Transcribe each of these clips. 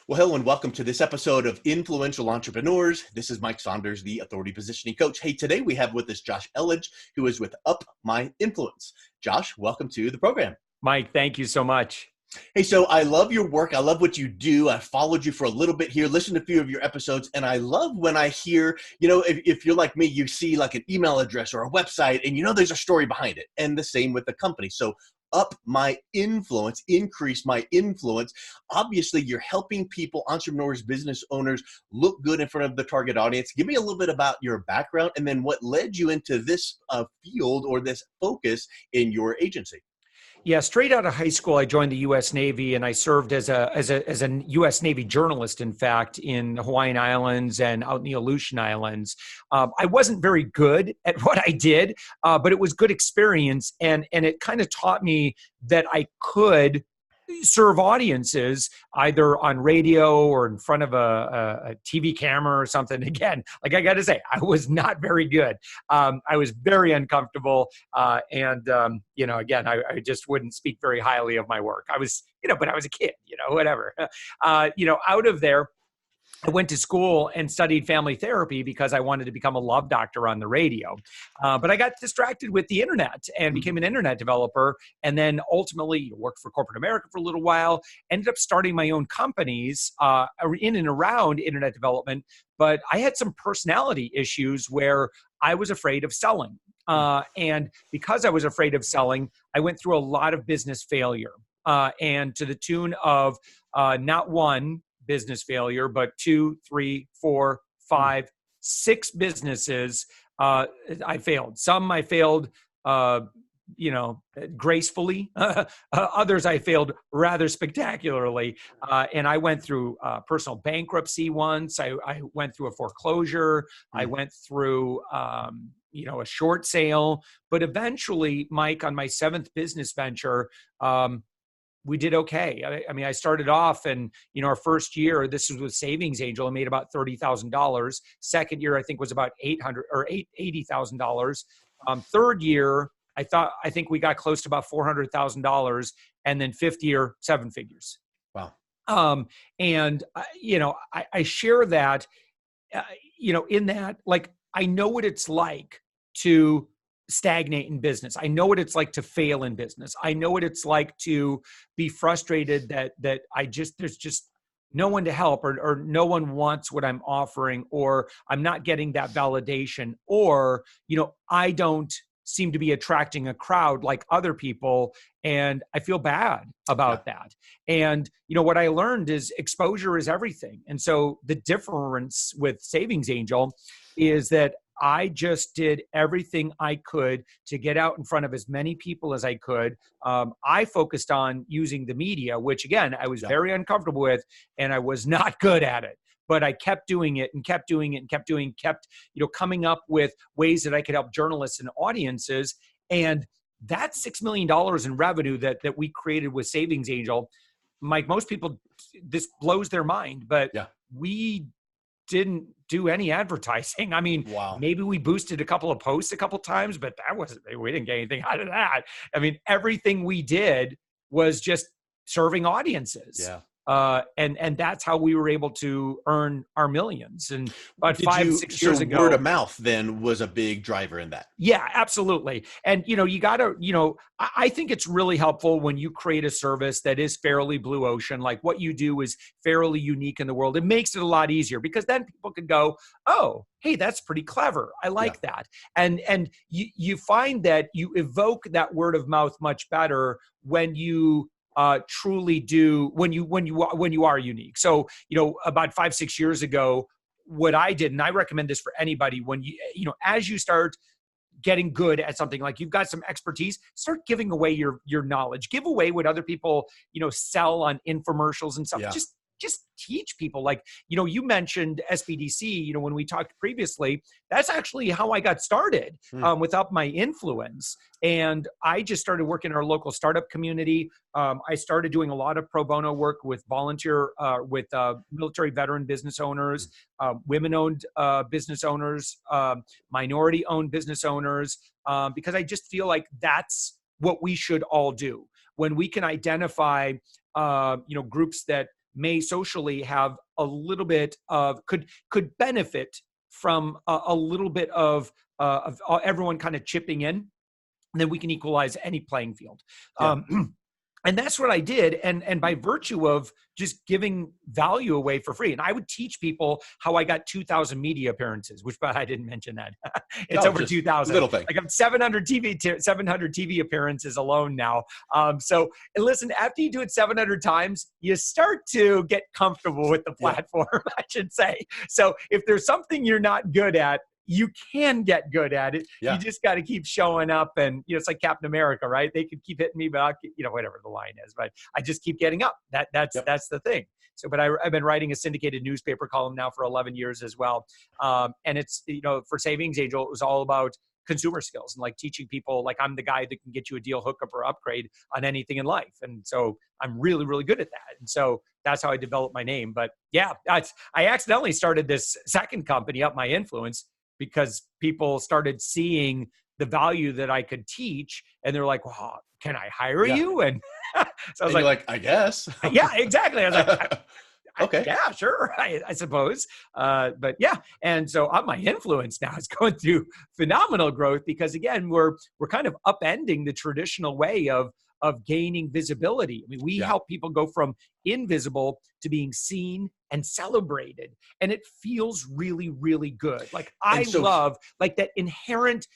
Well, hello and welcome to this episode of Influential Entrepreneurs. This is Mike Saunders, the Authority Positioning Coach. Hey, today we have with us Josh Elledge, who is with UpMyInfluence. Josh, welcome to the program. Mike, thank you so much. Hey, so I love your work. I love what you do. I followed you for a little bit here, listened to a few of your episodes, and I love when I hear, if you're like me, you see like an email address or a website, and there's a story behind it. And the same with the company. So up my influence, increase my influence. Obviously, you're helping people, entrepreneurs, business owners look good in front of the target audience. Give me a little bit about your background and then what led you into this field or this focus in your agency. Yeah, straight out of high school, I joined the U.S. Navy, and I served as a U.S. Navy journalist, in fact, in the Hawaiian Islands and out in the Aleutian Islands. I wasn't very good at what I did, but it was good experience, and it kind of taught me that I could serve audiences either on radio or in front of a TV camera or something. Again, like I got to say, I was not very good. I was very uncomfortable. Again, I just wouldn't speak very highly of my work. I was, but I was a kid, whatever. Out of there, I went to school and studied family therapy because I wanted to become a love doctor on the radio. But I got distracted with the internet and became an internet developer. And then ultimately worked for corporate America for a little while, ended up starting my own companies in and around internet development. But I had some personality issues where I was afraid of selling. And because I was afraid of selling, I went through a lot of business failure and to the tune of not one business failure, but 2, 3, 4, 5, 6 businesses I failed. Some I failed, gracefully. Others I failed rather spectacularly. And I went through personal bankruptcy once. I went through a foreclosure. I went through, a short sale. But eventually, Mike, on my 7th business venture, we did okay. I mean, I started off and, our first year, this was with Savings Angel, I made about $30,000. Second year, I think was about $80,000. Third year, I think we got close to about $400,000. And then 5th year, 7 figures. Wow. I share that, in that, like, I know what it's like to stagnate in business. I know what it's like to fail in business. I know what it's like to be frustrated that there's just no one to help or no one wants what I'm offering, or I'm not getting that validation, or, I don't seem to be attracting a crowd like other people. And I feel bad about that. And, what I learned is exposure is everything. And so the difference with Savings Angel is that I just did everything I could to get out in front of as many people as I could. I focused on using the media, which again, I was very uncomfortable with, and I was not good at it. But I kept doing it and kept doing it and kept coming up with ways that I could help journalists and audiences. And that $6 million in revenue that we created with Savings Angel, Mike, most people, this blows their mind, but we didn't do any advertising. I mean, maybe we boosted a couple of posts a couple times, but we didn't get anything out of that. I mean, everything we did was just serving audiences. Yeah. And that's how we were able to earn our millions. And about 5-6 years ago, word of mouth then was a big driver in that. Yeah, absolutely. And, you gotta, I think it's really helpful when you create a service that is fairly blue ocean, like what you do is fairly unique in the world. It makes it a lot easier because then people can go, oh, hey, that's pretty clever. I like that. And you find that you evoke that word of mouth much better when you truly do, when you are unique. So, about 5-6 years ago, what I did, and I recommend this for anybody, when as you start getting good at something, like you've got some expertise, start giving away your knowledge, give away what other people, sell on infomercials and stuff. Just teach people. Like, you mentioned SBDC, when we talked previously, that's actually how I got started with UpMyInfluence. And I just started working in our local startup community. I started doing a lot of pro bono work with military veteran business owners, women-owned business owners, minority-owned business owners, because I just feel like that's what we should all do. When we can identify, groups that may socially have a little bit of, could benefit from a little bit of everyone kind of chipping in, and then we can equalize any playing field. Yeah. And that's what I did. And by virtue of just giving value away for free. And I would teach people how I got 2,000 media appearances, which, but I didn't mention that. It's over 2,000. Little thing. Like I'm 700 TV appearances alone now. So and listen, after you do it 700 times, you start to get comfortable with the platform, I should say. So if there's something you're not good at, you can get good at it. Yeah. You just got to keep showing up, and it's like Captain America, right? They could keep hitting me, but I'll keep, whatever the line is, but I just keep getting up. That's the thing. So, but I've been writing a syndicated newspaper column now for 11 years as well. And it's, for Savings Angel, it was all about consumer skills and like teaching people, like I'm the guy that can get you a deal, hookup, or upgrade on anything in life. And so I'm really, really good at that. And so that's how I developed my name. But yeah, I accidentally started this second company, UpMyInfluence, because people started seeing the value that I could teach, and they're like, "Well, can I hire you?" And so I was like, "I guess." Yeah, exactly. I was like, "Okay, yeah, sure, I suppose." But yeah, and so UpMyInfluence now is going through phenomenal growth because again, we're kind of upending the traditional way of gaining visibility. I mean, we help people go from invisible to being seen and celebrated. And it feels really, really good. Like I love like that inherent,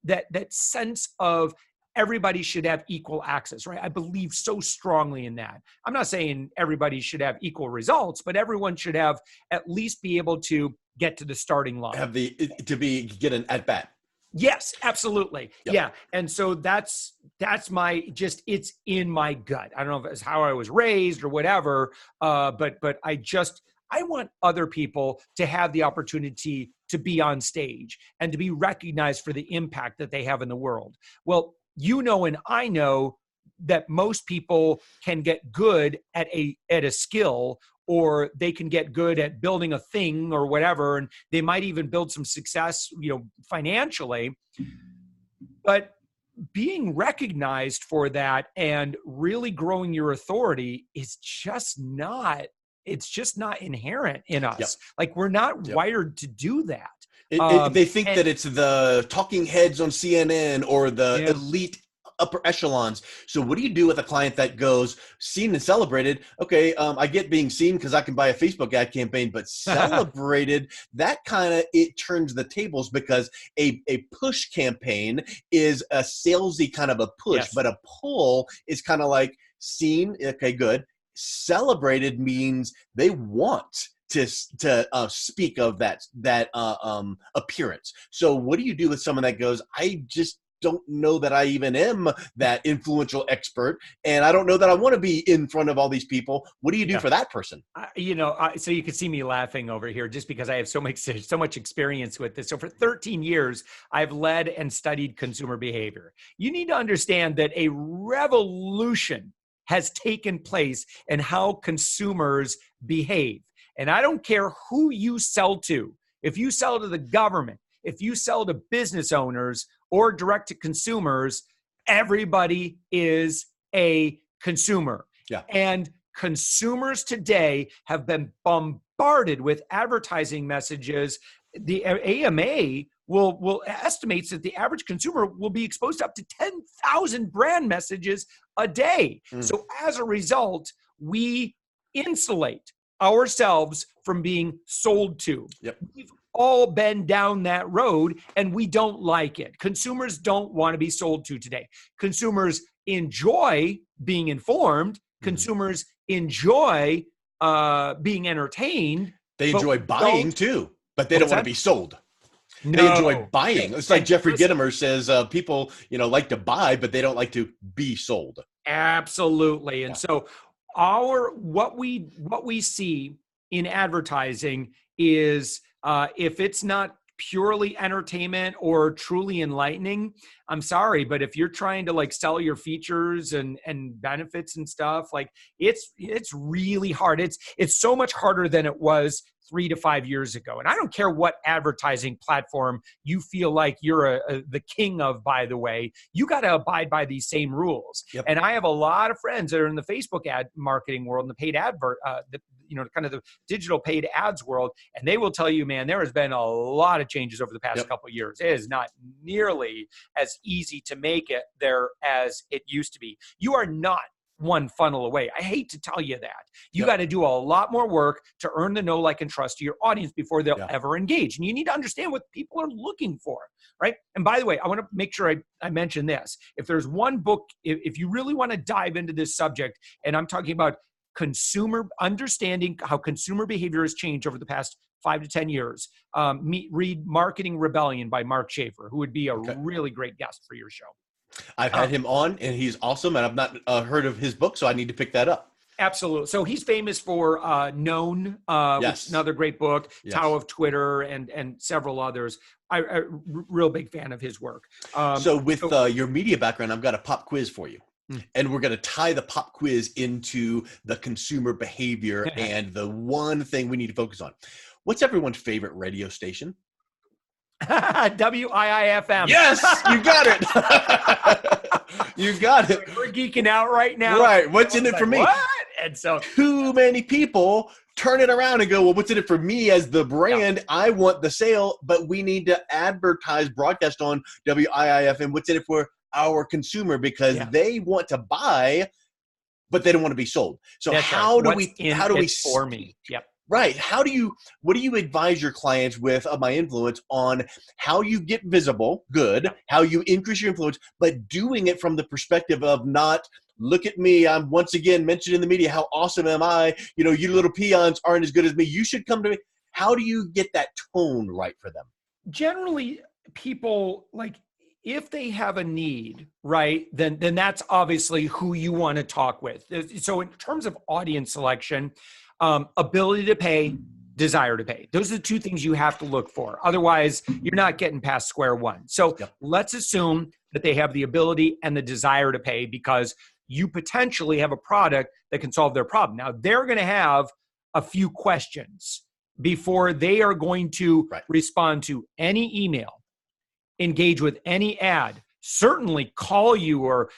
that sense of everybody should have equal access, right? I believe so strongly in that. I'm not saying everybody should have equal results, but everyone should have at least be able to get to the starting line. Get an at bat. Yes, absolutely. Yep. Yeah. And so that's my, it's in my gut. I don't know if it's how I was raised or whatever. But I want other people to have the opportunity to be on stage and to be recognized for the impact that they have in the world. Well, and I know that most people can get good at a skill, or they can get good at building a thing or whatever, and they might even build some success, financially. But being recognized for that and really growing your authority is just not inherent in us. Yep. Like we're not wired to do that. They think that it's the talking heads on CNN or the elite upper echelons. So what do you do with a client that goes seen and celebrated? Okay, I get being seen because I can buy a Facebook ad campaign, but celebrated, that kind of, it turns the tables because a push campaign is a salesy kind of a push, but a pull is kind of like seen. Okay, good. Celebrated means they want to speak of that appearance. So what do you do with someone that goes, I just don't know that I even am that influential expert, and I don't know that I want to be in front of all these people. What do you do for that person? So you can see me laughing over here just because I have so much experience with this. So for 13 years, I've led and studied consumer behavior. You need to understand that a revolution has taken place in how consumers behave. And I don't care who you sell to. If you sell to the government, if you sell to business owners or direct to consumers, everybody is a consumer. Yeah. And consumers today have been bombarded with advertising messages. The AMA will estimates that the average consumer will be exposed to up to 10,000 brand messages a day. So as a result, we insulate ourselves from being sold to. Yep. We've all been down that road and we don't like it. Consumers don't want to be sold to today. Consumers enjoy being informed. Consumers enjoy being entertained. They enjoy buying too, but they don't want to be sold. No. They enjoy buying. It's like Jeffrey Gitomer says, people, like to buy, but they don't like to be sold. Absolutely. And so what we see in advertising is if it's not purely entertainment or truly enlightening, I'm sorry, but if you're trying to like sell your features and benefits and stuff, like it's really hard. It's so much harder than it was 3 to 5 years ago. And I don't care what advertising platform you feel like you're the king of, by the way, you got to abide by these same rules. Yep. And I have a lot of friends that are in the Facebook ad marketing world and the paid advert, kind of the digital paid ads world. And they will tell you, man, there has been a lot of changes over the past couple of years. It is not nearly as easy to make it there as it used to be. You are not one funnel away. I hate to tell you that. You got to do a lot more work to earn the know, like, and trust of your audience before they'll ever engage. And you need to understand what people are looking for, right? And by the way, I want to make sure I mention this. If there's one book, if you really want to dive into this subject, and I'm talking about understanding how consumer behavior has changed over the past 5 to 10 years, read Marketing Rebellion by Mark Schaefer, who would be a really great guest for your show. I've had him on, and he's awesome, and I've not heard of his book, so I need to pick that up. Absolutely. So he's famous for Known, which is another great book, Tao of Twitter, and several others. I'm a real big fan of his work. So with your media background, I've got a pop quiz for you. And we're going to tie the pop quiz into the consumer behavior and the one thing we need to focus on. What's everyone's favorite radio station? WIIFM. Yes, you got it. You got it. We're geeking out right now. Right. What's in it for me? What? And so too many people turn it around and go, well, what's in it for me as the brand? Yeah. I want the sale, but we need to advertise, broadcast on WIIFM. What's in it for our consumer? Because they want to buy, but they don't want to be sold. So That's how right. do we for me? Yep. Right. What do you advise your clients with UpMyInfluence on how you get visible, how you increase your influence, but doing it from the perspective of not, look at me, I'm once again mentioned in the media, how awesome am I? You know, you little peons aren't as good as me. You should come to me. How do you get that tone right for them? Generally, people, like, if they have a need, right, then that's obviously who you want to talk with. So in terms of audience selection, ability to pay, desire to pay. Those are the two things you have to look for. Otherwise, you're not getting past square one. So let's assume that they have the ability and the desire to pay because you potentially have a product that can solve their problem. Now, they're going to have a few questions before they are going to respond to any email, engage with any ad, certainly call you or,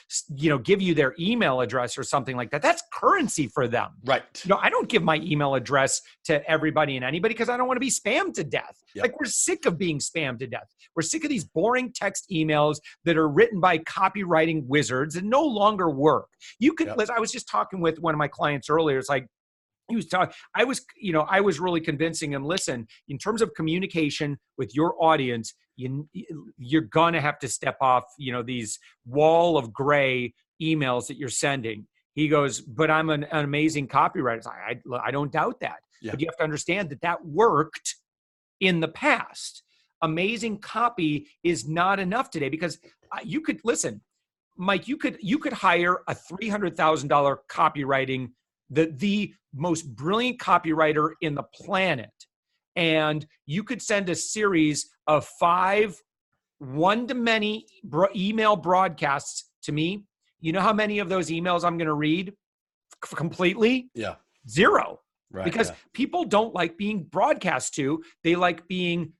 give you their email address or something like that. That's currency for them. Right. I don't give my email address to everybody and anybody because I don't want to be spammed to death. Like, we're sick of being spammed to death. We're sick of these boring text emails that are written by copywriting wizards and no longer work. I was just talking with one of my clients earlier. It's like, he was talking, I was really convincing him, listen, in terms of communication with your audience, you're going to have to step off, these wall of gray emails that you're sending. He goes, but I'm an amazing copywriter. I don't doubt that. But you have to understand that worked in the past. Amazing copy is not enough today because you could, listen, Mike, you could hire a $300,000 copywriting, the most brilliant copywriter in the planet. And you could send a series of 5 one-to-many email broadcasts to me. You know how many of those emails I'm going to read completely? Yeah. 0. Right, because people don't like being broadcast to. They like being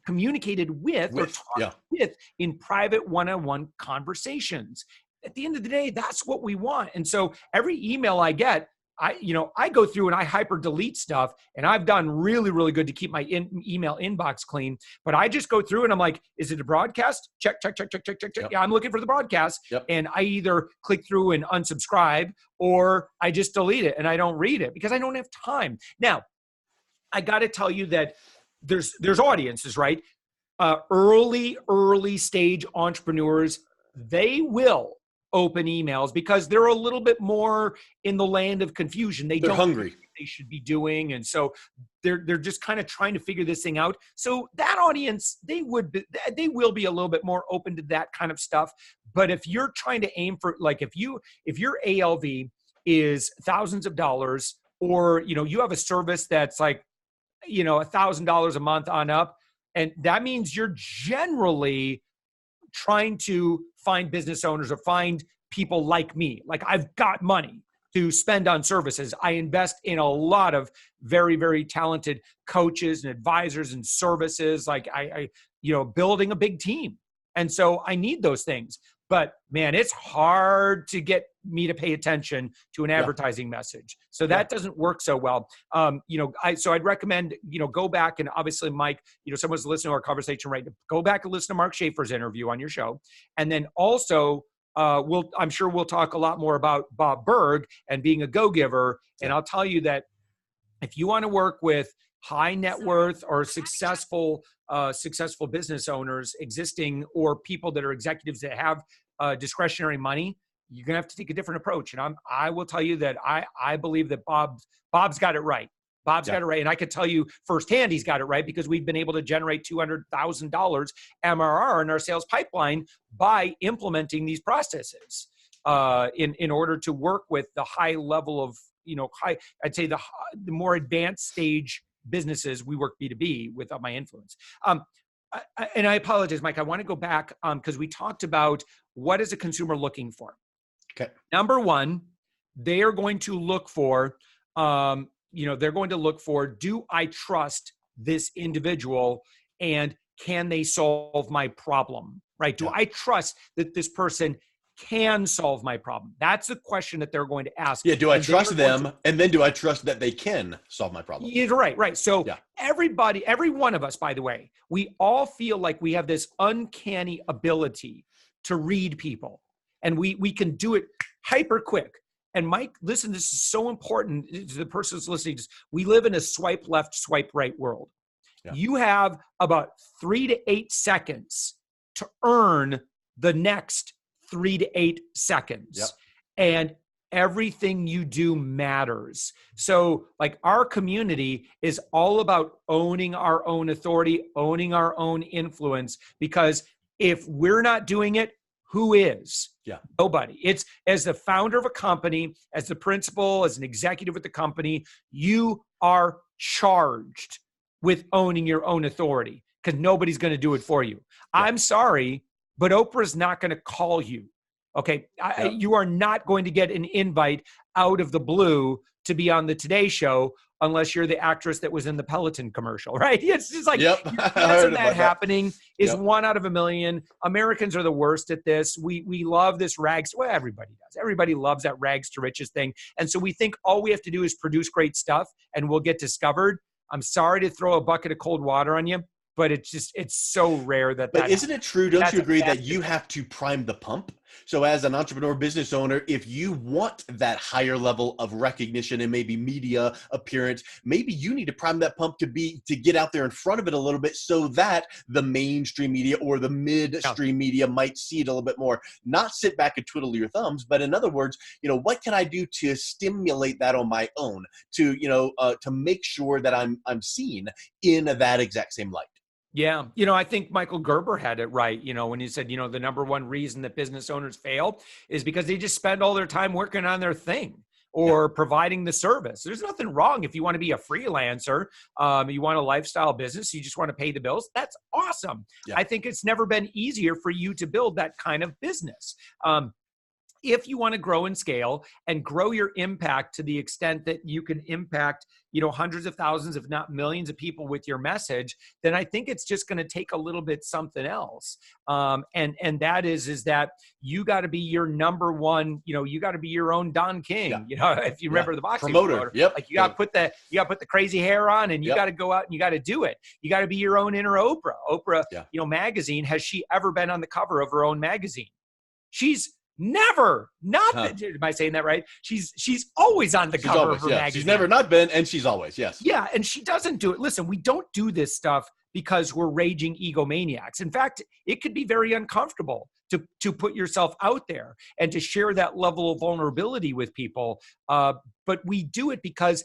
communicated with or talked with in private one-on-one conversations. At the end of the day, that's what we want. And so every email I get, I go through and I hyper delete stuff, and I've done really, really good to keep my email inbox clean. But I just go through and I'm like, is it a broadcast? Check. Yep. Yeah, I'm looking for the broadcast. Yep. And I either click through and unsubscribe or I just delete it and I don't read it because I don't have time. Now, I got to tell you that there's audiences, right? Early stage entrepreneurs, they will open emails because they're a little bit more in the land of confusion. They're hungry. They should be doing, and so they're just kind of trying to figure this thing out. So that audience, they will be a little bit more open to that kind of stuff. But if you're trying to aim for, like, if your ALV is thousands of dollars, or you have a service that's like $1,000 a month on up, And that means you're generally trying to find business owners or find people like me. Like, I've got money to spend on services. I invest in a lot of very, very talented coaches and advisors and services. Like I building a big team. And so I need those things. But man, it's hard to get me to pay attention to an advertising message. So that doesn't work so well. So I'd recommend, go back, and obviously, Mike, someone's listening to our conversation right now, go back and listen to Mark Schaefer's interview on your show. And then also, I'm sure we'll talk a lot more about Bob Burg and being a go-giver. And I'll tell you that if you want to work with high net worth or successful business owners, existing, or people that are executives that have discretionary money, you're going to have to take a different approach. And I will tell you that I believe that Bob's got it right. Bob's got it right. And I could tell you firsthand he's got it right, because we've been able to generate $200,000 MRR in our sales pipeline by implementing these processes in order to work with the high level of, I'd say the more advanced stage businesses. We work B2B with UpMyInfluence. And I apologize, Mike, I want to go back because we talked about what is a consumer looking for. Okay. Number one, they are going to look for, do I trust this individual, and can they solve my problem, right? Do I trust that this person can solve my problem? That's the question that they're going to ask. Yeah, do I trust them? And then do I trust that they can solve my problem? Yeah, right. So everybody, every one of us, by the way, we all feel like we have this uncanny ability to read people, and we can do it hyper quick. And Mike, listen, this is so important to the person who's listening. We live in a swipe left, swipe right world. Yeah. You have about 3 to 8 seconds to earn the next 3 to 8 seconds. Yep. And everything you do matters. So like, our community is all about owning our own authority, owning our own influence, because if we're not doing it, who is? Yeah. Nobody. It's, as the founder of a company, as the principal, as an executive with the company, you are charged with owning your own authority, because nobody's going to do it for you. Yeah. I'm sorry, but Oprah's not going to call you. Okay. You are not going to get an invite out of the blue to be on the Today Show unless you're the actress that was in the Peloton commercial, right? It's just like, that happening is 1 out of a million. Americans are the worst at this. We love this rags. Well, everybody does. Everybody loves that rags to riches thing. And so we think all we have to do is produce great stuff and we'll get discovered. I'm sorry to throw a bucket of cold water on you, but it's so rare that. But isn't it true? Don't you agree that you have to prime the pump? So as an entrepreneur business owner, if you want that higher level of recognition and maybe media appearance, maybe you need to prime that pump to get out there in front of it a little bit, so that the mainstream media or the midstream media might see it a little bit more. Not sit back and twiddle your thumbs, but in other words, what can I do to stimulate that on my own, to make sure that I'm seen in that exact same light? Yeah. I think Michael Gerber had it right, when he said, the number one reason that business owners fail is because they just spend all their time working on their thing or providing the service. There's nothing wrong if you want to be a freelancer, you want a lifestyle business, you just want to pay the bills. That's awesome. Yeah. I think it's never been easier for you to build that kind of business. If you want to grow and scale and grow your impact to the extent that you can impact, hundreds of thousands, if not millions of people with your message, then I think it's just going to take a little bit something else. And that is that you got to be your number one, you got to be your own Don King, if you remember the boxing promoter. Yep. Like you got to put the crazy hair on, and you got to go out and you got to do it. You got to be your own inner Oprah. Oprah, magazine, has she ever been on the cover of her own magazine? She's never not been. Am I saying that right? She's always on the cover of her magazine. She's never not been, and she's always, yes. Yeah, and she doesn't do it. Listen, we don't do this stuff because we're raging egomaniacs. In fact, it could be very uncomfortable to put yourself out there and to share that level of vulnerability with people. But we do it because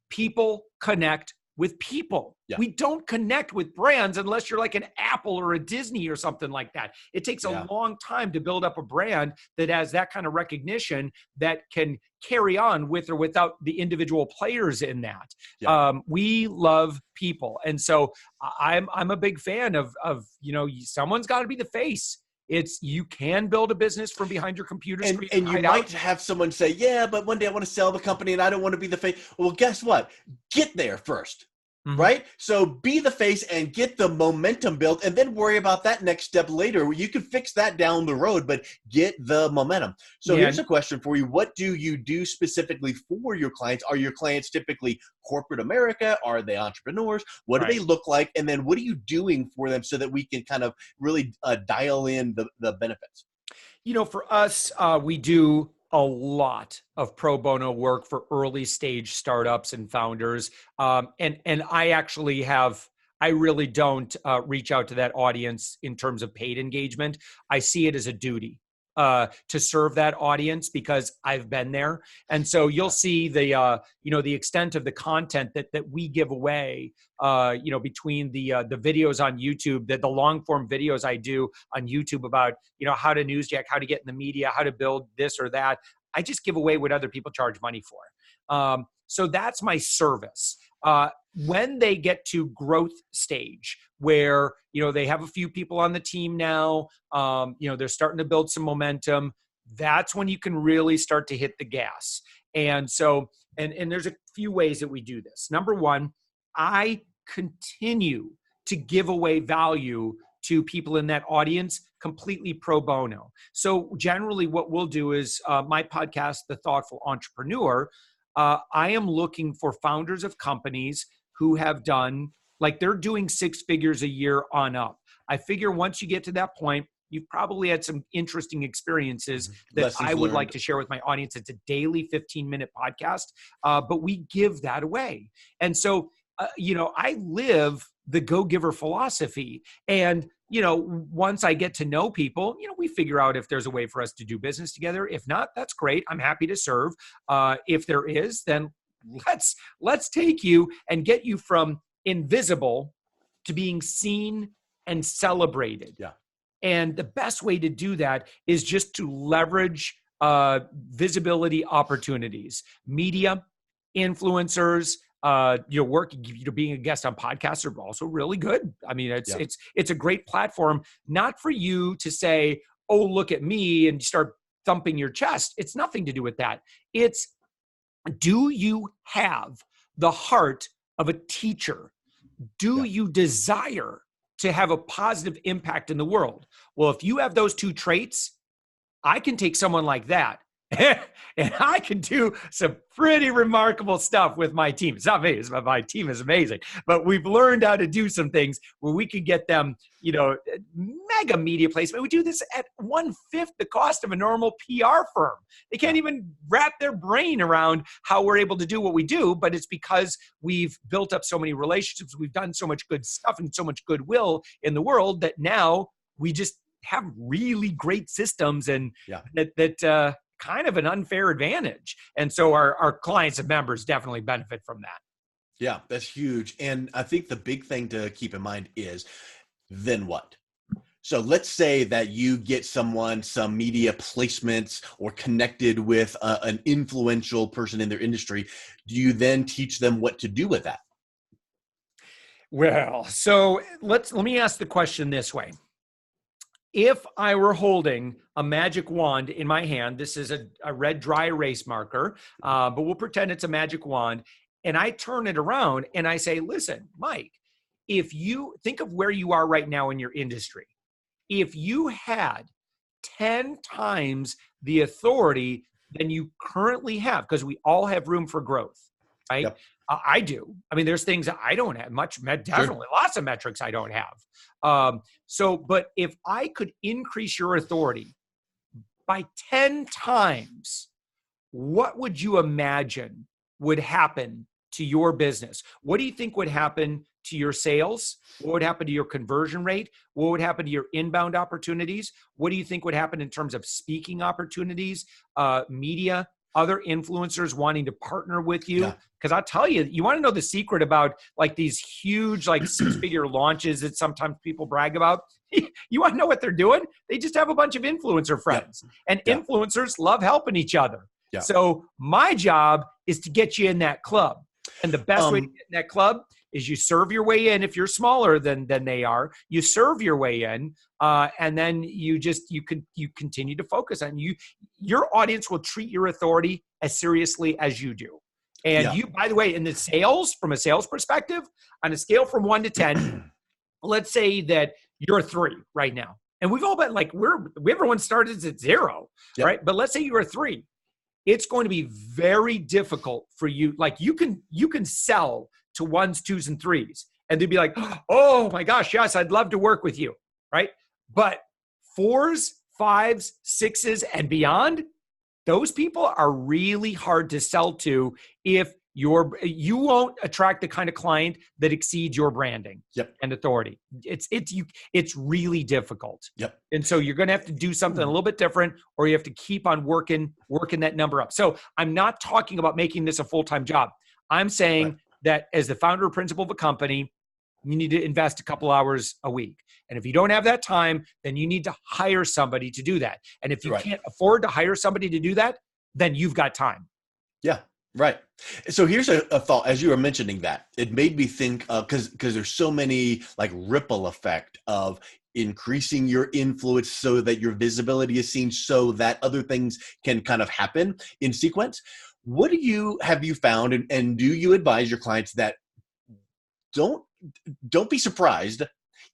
people connect with people. Yeah. We don't connect with brands unless you're like an Apple or a Disney or something like that. It takes a long time to build up a brand that has that kind of recognition that can carry on with or without the individual players in that. Yeah. We love people. And so I'm a big fan of, someone's got to be the face. You can build a business from behind your computer screen. And you might have someone say, yeah, but one day I want to sell the company and I don't want to be the face. Well, guess what? Get there first. Right? So be the face and get the momentum built, and then worry about that next step later. You can fix that down the road, but get the momentum. So here's a question for you. What do you do specifically for your clients? Are your clients typically corporate America? Are they entrepreneurs? What do they look like? And then what are you doing for them so that we can kind of really dial in the benefits? For us, we do a lot of pro bono work for early stage startups and founders. And I really don't reach out to that audience in terms of paid engagement. I see it as a duty to serve that audience because I've been there. And so you'll see the extent of the content that we give away, between the videos on YouTube, the long form videos I do on YouTube about, how to newsjack, how to get in the media, how to build this or that. I just give away what other people charge money for. So that's my service. When they get to growth stage where, they have a few people on the team now, they're starting to build some momentum, that's when you can really start to hit the gas. And so, and there's a few ways that we do this. Number one, I continue to give away value to people in that audience completely pro bono. So generally what we'll do is my podcast, The Thoughtful Entrepreneur, I am looking for founders of companies who have done, like they're doing 6 figures a year on up. I figure once you get to that point, you've probably had some interesting experiences that Lessons I would learned. like to share with my audience. It's a daily 15-minute podcast, but we give that away. And so, I live the go-giver philosophy. And, once I get to know people, we figure out if there's a way for us to do business together. If not, that's great. I'm happy to serve. If there is, then let's take you and get you from invisible to being seen and celebrated. Yeah. And the best way to do that is just to leverage visibility opportunities, media, influencers, work, being a guest on podcasts are also really good. I mean, it's a great platform, not for you to say, oh, look at me and start thumping your chest. It's nothing to do with that. It's, do you have the heart of a teacher? Do you desire to have a positive impact in the world? Well, if you have those two traits, I can take someone like that and I can do some pretty remarkable stuff with my team. It's not me, my team is amazing, but we've learned how to do some things where we can get them, mega media placement. We do this at 1/5 the cost of a normal PR firm. They can't even wrap their brain around how we're able to do what we do, but it's because we've built up so many relationships. We've done so much good stuff and so much goodwill in the world that now we just have really great systems and that kind of an unfair advantage. And so our clients and members definitely benefit from that. Yeah, that's huge. And I think the big thing to keep in mind is, then what? So let's say that you get someone some media placements or connected with an influential person in their industry. Do you then teach them what to do with that? Well, so let me ask the question this way. If I were holding a magic wand in my hand, this is a red dry erase marker, but we'll pretend it's a magic wand, and I turn it around and I say, listen, Mike, if you think of where you are right now in your industry, if you had 10 times the authority than you currently have, because we all have room for growth, right? Yep. I do. I mean, there's things that I don't have definitely lots of metrics I don't have. But if I could increase your authority by 10 times, what would you imagine would happen to your business? What do you think would happen to your sales? What would happen to your conversion rate? What would happen to your inbound opportunities? What do you think would happen in terms of speaking opportunities, media other influencers wanting to partner with you. Yeah. Because I'll tell you, you want to know the secret about like these huge, like 6-figure launches that sometimes people brag about. You want to know what they're doing? They just have a bunch of influencer friends, and influencers love helping each other. Yeah. So my job is to get you in that club. And the best way to get in that club is you serve your way in. If you're smaller than they are, you serve your way in, and then you continue to focus on you. Your audience will treat your authority as seriously as you do. And you, by the way, in the sales, from a sales perspective, on a scale from 1 to 10, let's say that you're a 3 right now, and we've all been like everyone started at 0, right? But let's say you're a 3. It's going to be very difficult for you. Like you can sell to 1s, 2s, and 3s, and they'd be like, oh my gosh, yes, I'd love to work with you, right? But 4s, 5s, 6s, and beyond, those people are really hard to sell to if you won't attract the kind of client that exceeds your branding and authority. It's really difficult. And so you're going to have to do something a little bit different, or you have to keep on working that number up. So I'm not talking about making this a full-time job. I'm saying that as the founder or principal of a company, you need to invest a couple hours a week. And if you don't have that time, then you need to hire somebody to do that. And if you can't afford to hire somebody to do that, then you've got time. Yeah. Right. So here's a thought. As you were mentioning that, it made me think because there's so many like ripple effect of increasing your influence so that your visibility is seen, so that other things can kind of happen in sequence. What have you found, and do you advise your clients that don't be surprised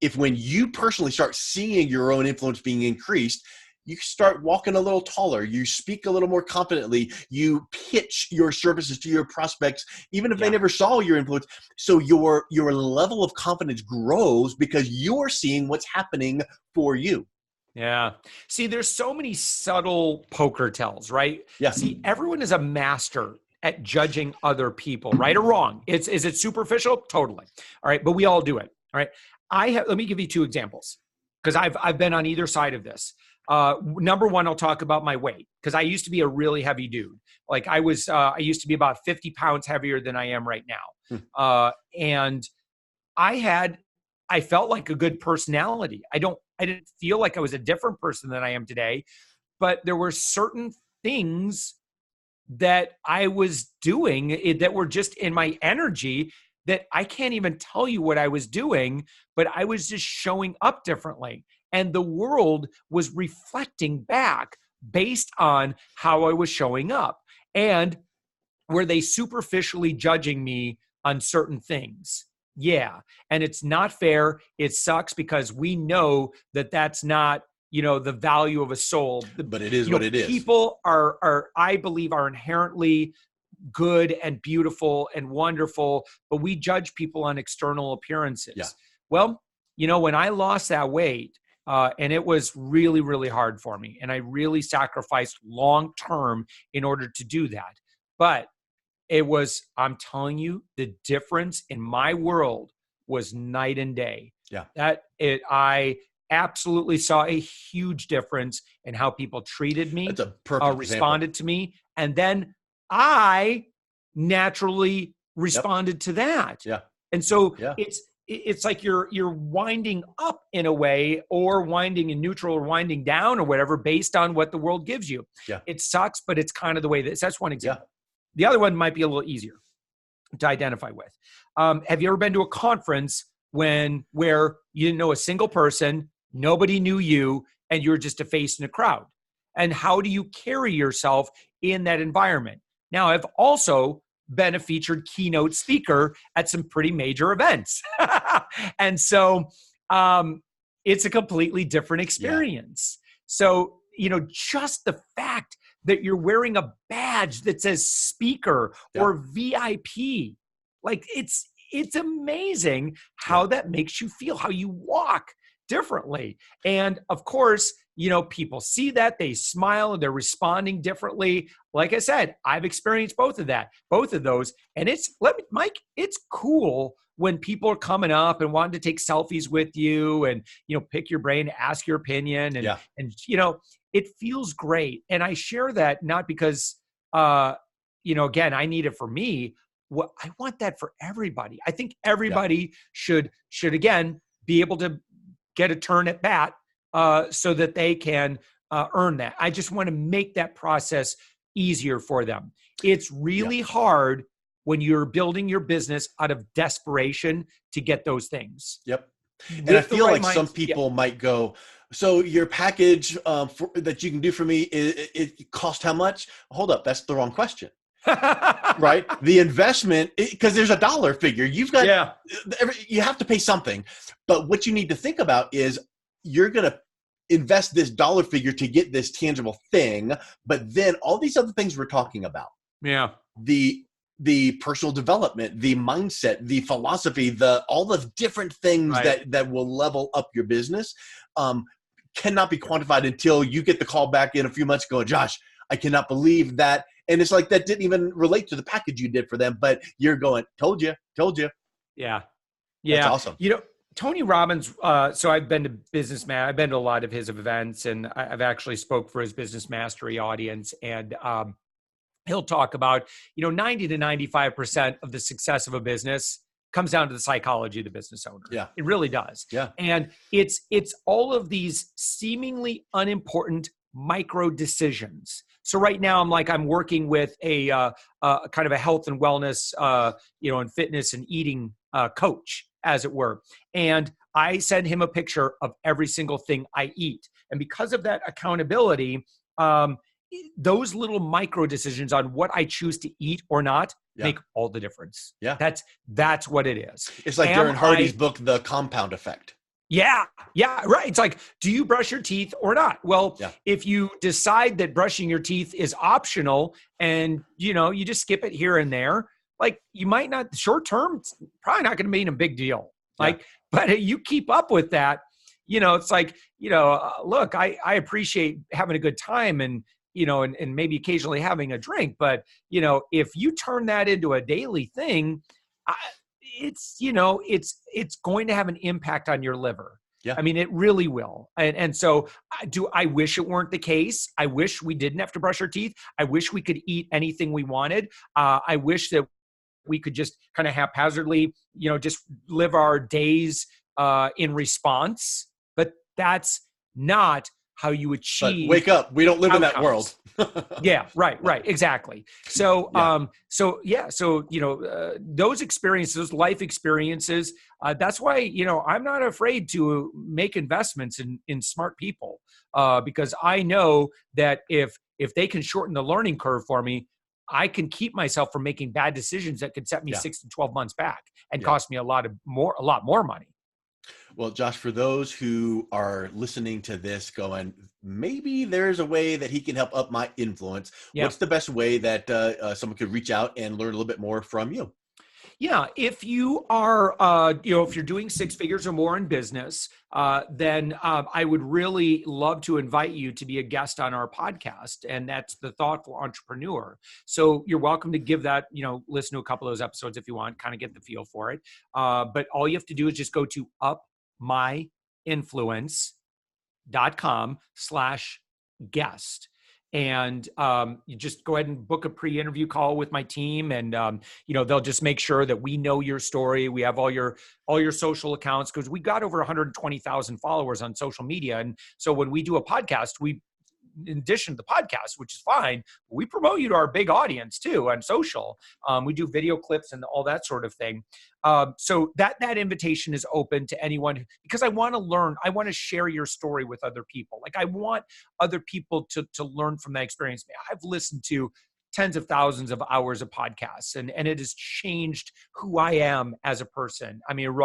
if when you personally start seeing your own influence being increased, you start walking a little taller, you speak a little more confidently, you pitch your services to your prospects, even if they never saw your influence. So your level of confidence grows because you're seeing what's happening for you. Yeah. See, there's so many subtle poker tells, right? Yeah. See, everyone is a master at judging other people, right or wrong. Is it superficial? Totally. All right. But we all do it. All right. Let me give you 2 examples, because I've been on either side of this. Number one, I'll talk about my weight, because I used to be a really heavy dude. Like I used to be about 50 pounds heavier than I am right now. And I felt like a good personality. I didn't feel like I was a different person than I am today, but there were certain things that I was doing that were just in my energy that I can't even tell you what I was doing, but I was just showing up differently. And the world was reflecting back based on how I was showing up. And were they superficially judging me on certain things? Yeah. And it's not fair. It sucks, because we know that that's not, the value of a soul. But it is what it is. People are, I believe, are inherently good and beautiful and wonderful, but we judge people on external appearances. Yeah. Well, when I lost that weight, and it was really, really hard for me, and I really sacrificed long-term in order to do that. But I'm telling you, the difference in my world was night and day. Yeah. I absolutely saw a huge difference in how people treated me. That's a perfect responded to me. And then I naturally responded to that. Yeah. And so it's like you're winding up in a way, or winding in neutral, or winding down, or whatever, based on what the world gives you. Yeah. It sucks, but it's kind of the way that's one example. Yeah. The other one might be a little easier to identify with. Have you ever been to a conference where you didn't know a single person, nobody knew you, and you're just a face in a crowd? And how do you carry yourself in that environment? Now, I've also been a featured keynote speaker at some pretty major events. And so it's a completely different experience. Yeah. So, just the fact that you're wearing a badge that says speaker or VIP, like it's amazing how that makes you feel, how you walk differently. And of course, people see that, they smile, and they're responding differently. Like I said, I've experienced both of those. And Mike, it's cool when people are coming up and wanting to take selfies with you and, pick your brain, ask your opinion. And it feels great. And I share that not because again, I need it for me. What I want that for everybody. I think everybody should again be able to get a turn at bat so that they can earn that. I just want to make that process easier for them. It's really hard when you're building your business out of desperation to get those things. Yep. And I feel like some people might go, so your package that you can do for me, it cost how much? Hold up, that's the wrong question. Right? The investment, because there's a dollar figure. You've got, you have to pay something. But what you need to think about is you're going to invest this dollar figure to get this tangible thing. But then all these other things we're talking about. Yeah. The personal development, the mindset, the philosophy, all the different things that will level up your business cannot be quantified until you get the call back in a few months going, Josh, I cannot believe that. And it's like, that didn't even relate to the package you did for them, but you're going, told you. Yeah. That's awesome. Tony Robbins, so I've been to Businessman. I've been to a lot of his events, and I've actually spoke for his Business Mastery audience. And he'll talk about, 90 to 95% of the success of a business comes down to the psychology of the business owner. Yeah. It really does. Yeah. And it's all of these seemingly unimportant micro decisions. So right now I'm working with a kind of a health and wellness, and fitness and eating coach, as it were. And I send him a picture of every single thing I eat. And because of that accountability, those little micro decisions on what I choose to eat or not make all the difference. Yeah. That's what it is. It's like Darren Hardy's book, The Compound Effect. Yeah, right. It's like, do you brush your teeth or not? Well, if you decide that brushing your teeth is optional and, you just skip it here and there, like you might not, short term, it's probably not going to mean a big deal. But you keep up with that, it's like, look, I appreciate having a good time and, and maybe occasionally having a drink. But, if you turn that into a daily thing, it's going to have an impact on your liver. Yeah. I mean, it really will. And so I wish it weren't the case. I wish we didn't have to brush our teeth. I wish we could eat anything we wanted. I wish that we could just kind of haphazardly, just live our days in response. But that's not how you achieve. But wake up. We don't live outcomes. in that world. Yeah, right, exactly. So, those experiences, those life experiences, that's why, I'm not afraid to make investments in smart people, because I know that if they can shorten the learning curve for me, I can keep myself from making bad decisions that could set me 6 to 12 months back and cost me a lot more money. Well, Josh, for those who are listening to this going, maybe there's a way that he can help up my influence. What's the best way that someone could reach out and learn a little bit more from you? Yeah, if you are, if you're doing 6 figures or more in business, then I would really love to invite you to be a guest on our podcast, and that's The Thoughtful Entrepreneur. So you're welcome to give that, listen to a couple of those episodes if you want, kind of get the feel for it. But all you have to do is just go to UpMyInfluence.com/guest. And you just go ahead and book a pre-interview call with my team, and they'll just make sure that we know your story. We have all your social accounts, because we got over 120,000 followers on social media. And so when we do a podcast, in addition to the podcast, which is fine, we promote you to our big audience too on social. We do video clips and all that sort of thing. So that invitation is open to anyone, because I want to learn. I want to share your story with other people. Like, I want other people to learn from that experience. I've listened to tens of thousands of hours of podcasts, and it has changed who I am as a person. I mean,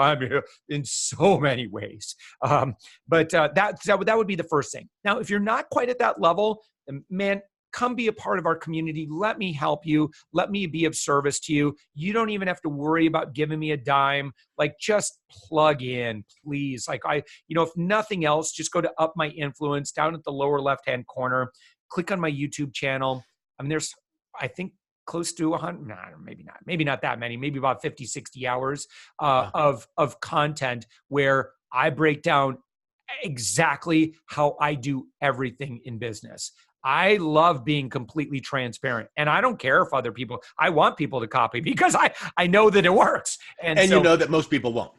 in so many ways. But that would be the first thing. Now, if you're not quite at that level, man, come be a part of our community. Let me help you. Let me be of service to you. You don't even have to worry about giving me a dime. Like, just plug in, please. Like, if nothing else, just go to Up My Influence down at the lower left-hand corner. Click on my YouTube channel. I mean, there's, I think, close to 100, maybe not that many, maybe about 50, 60 hours of content where I break down exactly how I do everything in business. I love being completely transparent, and I don't care if other people, I want people to copy because I know that it works. And So, you know that most people won't.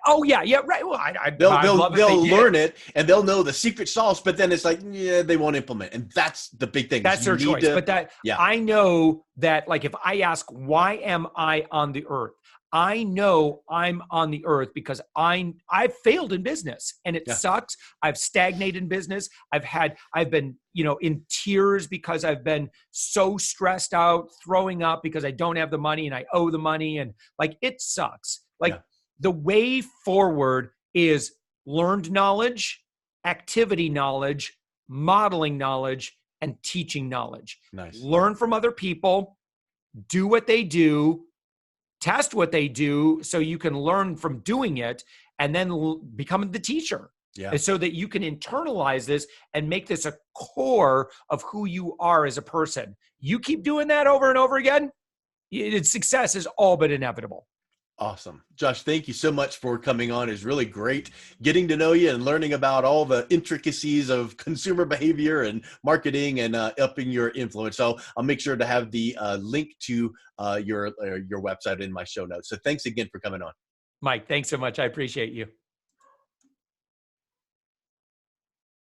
oh yeah, yeah, right. Well, I'd They'll love if they learn did. it and they'll know the secret sauce, but then it's like, yeah, they won't implement. And that's the big thing. That's their choice. But yeah. I know that, like, if I ask, why am I on the earth? I know I'm on the earth because I've failed in business and it sucks. I've stagnated in business. I've been, in tears because I've been so stressed out, throwing up because I don't have the money and I owe the money. And like, it sucks. Like, the way forward is learned knowledge, activity knowledge, modeling knowledge, and teaching knowledge. Nice. Learn from other people, do what they do, test what they do so you can learn from doing it, and then become the teacher. Yeah. So that you can internalize this and make this a core of who you are as a person. You keep doing that over and over again, success is all but inevitable. Awesome. Josh, thank you so much for coming on. It's really great getting to know you and learning about all the intricacies of consumer behavior and marketing and upping your influence. So I'll make sure to have the link to your website in my show notes. So thanks again for coming on. Mike, thanks so much. I appreciate you.